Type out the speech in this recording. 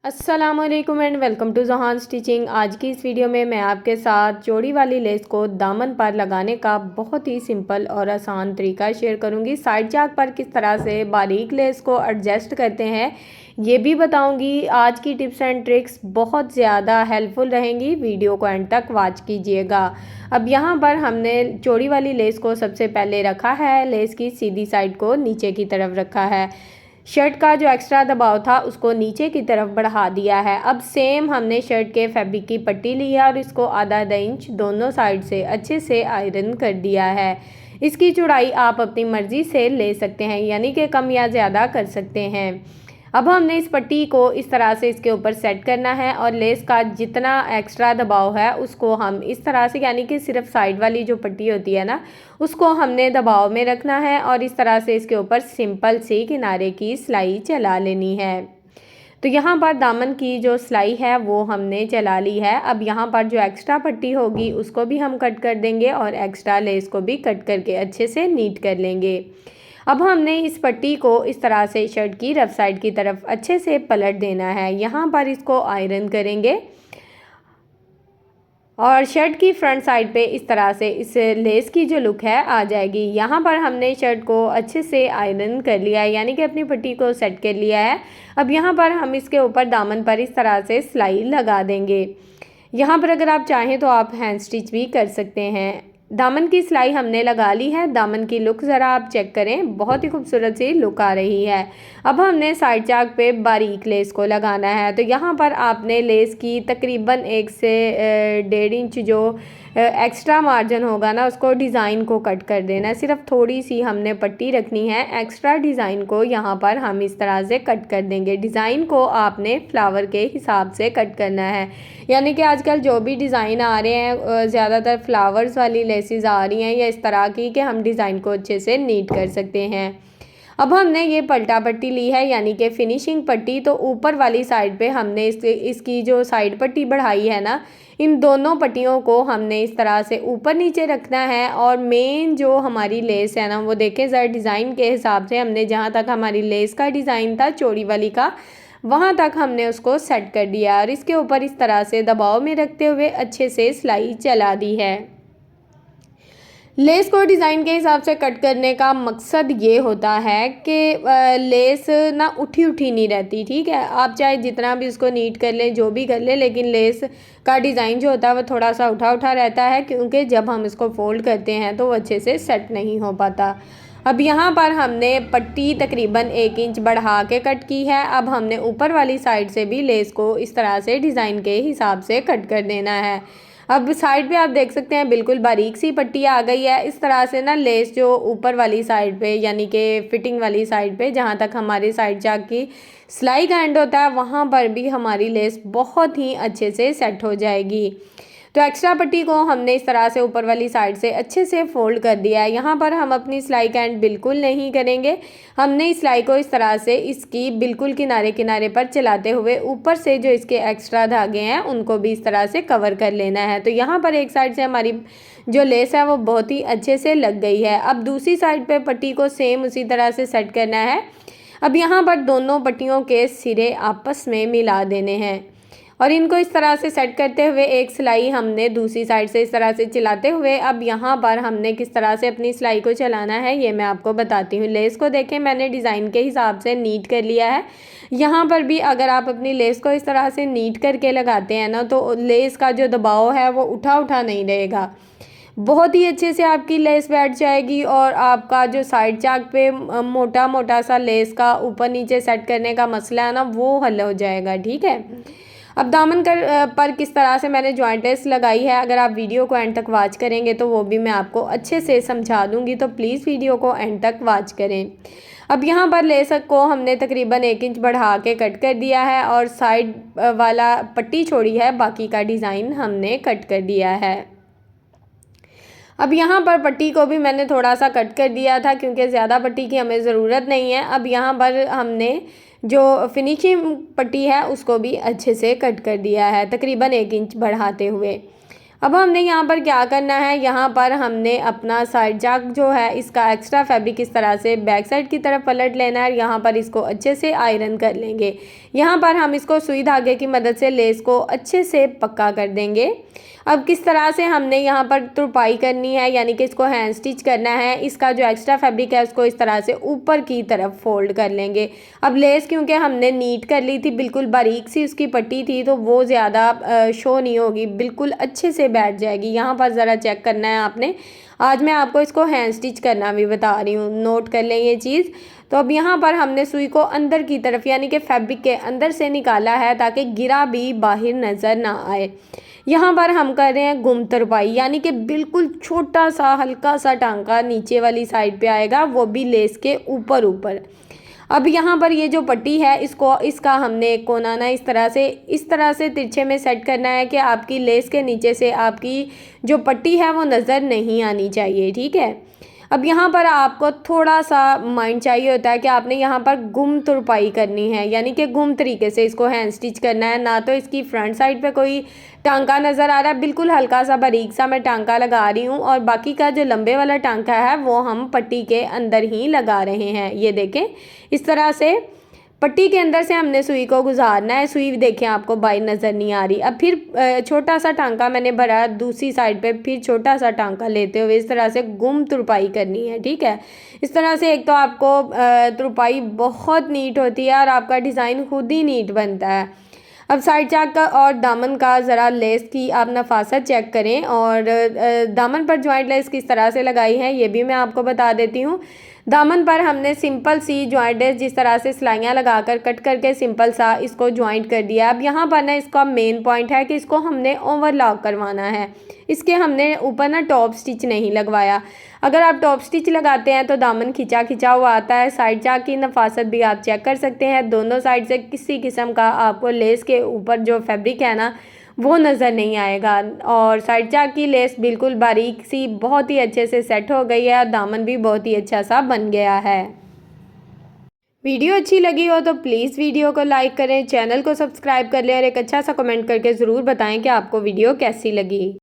अस्सलामुअलैकुम and welcome to जहान stitching. आज की इस वीडियो में मैं आपके साथ चौड़ी वाली लेस को दामन पर लगाने का बहुत ही सिंपल और आसान तरीका शेयर करूंगी। साइड चाक पर किस तरह से बारीक लेस को एडजस्ट करते हैं ये भी बताऊंगी। आज की टिप्स एंड ट्रिक्स बहुत ज़्यादा हेल्पफुल रहेंगी, वीडियो को एंड तक वॉच कीजिएगा। अब यहाँ पर हमने चौड़ी वाली लेस को सबसे पहले रखा है, लेस की सीधी साइड को नीचे की तरफ रखा है। शर्ट का जो एक्स्ट्रा दबाव था उसको नीचे की तरफ बढ़ा दिया है। अब सेम हमने शर्ट के फैब्रिक की पट्टी ली है और इसको आधा इंच दोनों साइड से अच्छे से आयरन कर दिया है। इसकी चौड़ाई आप अपनी मर्ज़ी से ले सकते हैं, यानी कि कम या ज़्यादा कर सकते हैं। अब हमने इस पट्टी को इस तरह से इसके ऊपर सेट करना है और लेस का जितना एक्स्ट्रा दबाव है उसको हम इस तरह से, यानी कि सिर्फ साइड वाली जो पट्टी होती है ना, उसको हमने दबाव में रखना है और इस तरह से इसके ऊपर सिंपल सी किनारे की सिलाई चला लेनी है। तो यहाँ पर दामन की जो सिलाई है वो हमने चला ली है। अब यहाँ पर जो एक्स्ट्रा पट्टी होगी उसको भी हम कट कर देंगे और एक्स्ट्रा लेस को भी कट करके अच्छे से नीट कर लेंगे। अब हमने इस पट्टी को इस तरह से शर्ट की रफ साइड की तरफ अच्छे से पलट देना है। यहाँ पर इसको आयरन करेंगे और शर्ट की फ्रंट साइड पे इस तरह से इस लेस की जो लुक है आ जाएगी। यहाँ पर हमने शर्ट को अच्छे से आयरन कर लिया है, यानी कि अपनी पट्टी को सेट कर लिया है। अब यहाँ पर हम इसके ऊपर दामन पर इस तरह से सिलाई लगा देंगे। यहाँ पर अगर आप चाहें तो आप हैंड स्टिच भी कर सकते हैं। दामन की सिलाई हमने लगा ली है। दामन की लुक ज़रा आप चेक करें, बहुत ही खूबसूरत सी लुक आ रही है। अब हमने साइड चाक पे बारीक लेस को लगाना है। तो यहाँ पर आपने लेस की तकरीबन 1 से 1.5 इंच जो एक्स्ट्रा मार्जिन होगा ना, उसको डिज़ाइन को कट कर देना है। सिर्फ थोड़ी सी हमने पट्टी रखनी है, एक्स्ट्रा डिज़ाइन को यहाँ पर हम इस तरह से कट कर देंगे। डिज़ाइन को आपने फ्लावर के हिसाब से कट करना है, यानी कि आजकल जो भी डिज़ाइन आ रहे हैं ज़्यादातर फ्लावर्स वाली लेसेस आ रही हैं या इस तरह की कि हम डिज़ाइन को अच्छे से नीट कर सकते हैं। अब हमने ये पलटा पट्टी ली है, यानी कि फिनिशिंग पट्टी। तो ऊपर वाली साइड पे हमने इसकी जो साइड पट्टी बढ़ाई है ना, इन दोनों पट्टियों को हमने इस तरह से ऊपर नीचे रखना है। और मेन जो हमारी लेस है ना, वो देखें ज़रा डिज़ाइन के हिसाब से हमने जहाँ तक हमारी लेस का डिज़ाइन था चौड़ी वाली का, वहाँ तक हमने उसको सेट कर दिया और इसके ऊपर इस तरह से दबाव में रखते हुए अच्छे से सिलाई चला दी है। लेस को डिज़ाइन के हिसाब से कट करने का मकसद ये होता है कि लेस ना उठी उठी नहीं रहती, ठीक है। आप चाहे जितना भी उसको नीट कर लें, जो भी कर लें, लेकिन लेस का डिज़ाइन जो होता है वो थोड़ा सा उठा उठा रहता है, क्योंकि जब हम इसको फोल्ड करते हैं तो वो अच्छे से सेट नहीं हो पाता। अब यहाँ पर हमने पट्टी तकरीबन 1 इंच बढ़ा के कट की है। अब हमने ऊपर वाली साइड से भी लेस को इस तरह से डिज़ाइन के हिसाब से कट कर देना है। अब साइड पे आप देख सकते हैं बिल्कुल बारीक सी पट्टी आ गई है। इस तरह से ना लेस जो ऊपर वाली साइड पे, यानी कि फिटिंग वाली साइड पे, जहाँ तक हमारी साइड चाक की सिलाई का एंड होता है, वहाँ पर भी हमारी लेस बहुत ही अच्छे से सेट हो जाएगी। तो एक्स्ट्रा पट्टी को हमने इस तरह से ऊपर वाली साइड से अच्छे से फोल्ड कर दिया है। यहाँ पर हम अपनी सिलाई का एंड बिल्कुल नहीं करेंगे। हमने इस सिलाई को इस तरह से इसकी बिल्कुल किनारे किनारे पर चलाते हुए ऊपर से जो इसके एक्स्ट्रा धागे हैं उनको भी इस तरह से कवर कर लेना है। तो यहाँ पर एक साइड से हमारी जो लेस है वो बहुत ही अच्छे से लग गई है। अब दूसरी साइड पर पट्टी को सेम उसी तरह से सेट करना है। अब यहाँ पर दोनों पट्टियों के सिरे आपस में मिला देने हैं और इनको इस तरह से सेट करते हुए एक सिलाई हमने दूसरी साइड से इस तरह से चलाते हुए, अब यहाँ पर हमने किस तरह से अपनी सिलाई को चलाना है ये मैं आपको बताती हूँ। लेस को देखें, मैंने डिज़ाइन के हिसाब से नीट कर लिया है। यहाँ पर भी अगर आप अपनी लेस को इस तरह से नीट करके लगाते हैं ना, तो लेस का जो दबाव है वो उठा उठा नहीं रहेगा, बहुत ही अच्छे से आपकी लेस बैठ जाएगी और आपका जो साइड चाक पे मोटा मोटा सा लेस का ऊपर नीचे सेट करने का मसला है ना, वो हल हो जाएगा, ठीक है। अब दामन पर किस तरह से मैंने जॉइंट लेस लगाई है, अगर आप वीडियो को एंड तक वॉच करेंगे तो वो भी मैं आपको अच्छे से समझा दूंगी, तो प्लीज़ वीडियो को एंड तक वॉच करें। अब यहाँ पर लेस को हमने तकरीबन 1 इंच बढ़ा के कट कर दिया है और साइड वाला पट्टी छोड़ी है, बाकी का डिज़ाइन हमने कट कर दिया है। अब यहाँ पर पट्टी को भी मैंने थोड़ा सा कट कर दिया था, क्योंकि ज़्यादा पट्टी की हमें ज़रूरत नहीं है। अब यहाँ पर हमने जो फिनिशिंग पट्टी है उसको भी अच्छे से कट कर दिया है, तकरीबन 1 इंच बढ़ाते हुए। अब हमने यहाँ पर क्या करना है, यहाँ पर हमने अपना साइड चाक जो है इसका एक्स्ट्रा फैब्रिक इस तरह से बैक साइड की तरफ पलट लेना है। यहाँ पर इसको अच्छे से आयरन कर लेंगे। यहाँ पर हम इसको सुई धागे की मदद से लेस को अच्छे से पक्का कर देंगे। अब किस तरह से हमने यहाँ पर तुरपाई करनी है, यानी कि इसको हैंड स्टिच करना है। इसका जो एक्स्ट्रा फैब्रिक है उसको इस तरह से ऊपर की तरफ फोल्ड कर लेंगे। अब लेस क्योंकि हमने नीट कर ली थी, बिल्कुल बारीक सी उसकी पट्टी थी, तो वो ज़्यादा शो नहीं होगी, बिल्कुल अच्छे से बैठ जाएगी। यहाँ पर ज़रा चेक करना है आपने। आज मैं आपको इसको हैंड स्टिच करना भी बता रही हूँ, नोट कर लें ये चीज़। तो अब यहाँ पर हमने सुई को अंदर की तरफ यानी कि फैब्रिक के अंदर से निकाला है ताकि गिरा भी बाहर नज़र ना आए। यहाँ पर हम कर रहे हैं गुम तुरपाई, यानी कि बिल्कुल छोटा सा हल्का सा टांका नीचे वाली साइड पे आएगा, वो भी लेस के ऊपर ऊपर। अब यहाँ पर ये जो पट्टी है इसका हमने एक कोना ना इस तरह से तिरछे में सेट करना है कि आपकी लेस के नीचे से आपकी जो पट्टी है वो नज़र नहीं आनी चाहिए, ठीक है। अब यहाँ पर आपको थोड़ा सा माइंड चाहिए होता है कि आपने यहाँ पर गुम तुरपाई करनी है, यानी कि गुम तरीके से इसको हैंड स्टिच करना है। ना तो इसकी फ्रंट साइड पे कोई टांका नज़र आ रहा है, बिल्कुल हल्का सा बारीक सा मैं टांका लगा रही हूँ, और बाकी का जो लंबे वाला टांका है वो हम पट्टी के अंदर ही लगा रहे हैं। ये देखें, इस तरह से पट्टी के अंदर से हमने सुई को गुजारना है। सुई देखें आपको बाहर नज़र नहीं आ रही। अब फिर छोटा सा टांका मैंने भरा दूसरी साइड पे, फिर छोटा सा टांका लेते हुए इस तरह से गुम तुरपाई करनी है, ठीक है। इस तरह से एक तो आपको तुरपाई बहुत नीट होती है और आपका डिज़ाइन खुद ही नीट बनता है। अब साइड चाक का और दामन का ज़रा लेस की आप नफासत चेक करें, और दामन पर जॉइंट लेस किस तरह से लगाई है ये भी मैं आपको बता देती हूँ। दामन पर हमने सिंपल सी जॉइंट लेस जिस तरह से सिलाइयाँ लगाकर कट करके सिंपल सा इसको जॉइंट कर दिया। अब यहाँ पर ना इसका मेन पॉइंट है कि इसको हमने ओवरलॉक करवाना है। इसके हमने ऊपर ना टॉप स्टिच नहीं लगवाया। अगर आप टॉप स्टिच लगाते हैं तो दामन खिंचा खिंचा हुआ आता है। साइड चाक की नफासत भी आप चेक कर सकते हैं, दोनों साइड से किसी किस्म का आपको लेस के ऊपर जो फैब्रिक है ना वो नज़र नहीं आएगा। और साइड चाक की लेस बिल्कुल बारीक सी बहुत ही अच्छे से सेट हो गई है और दामन भी बहुत ही अच्छा सा बन गया है। वीडियो अच्छी लगी हो तो प्लीज़ वीडियो को लाइक करें, चैनल को सब्सक्राइब कर लें और एक अच्छा सा कमेंट करके ज़रूर बताएं कि आपको वीडियो कैसी लगी।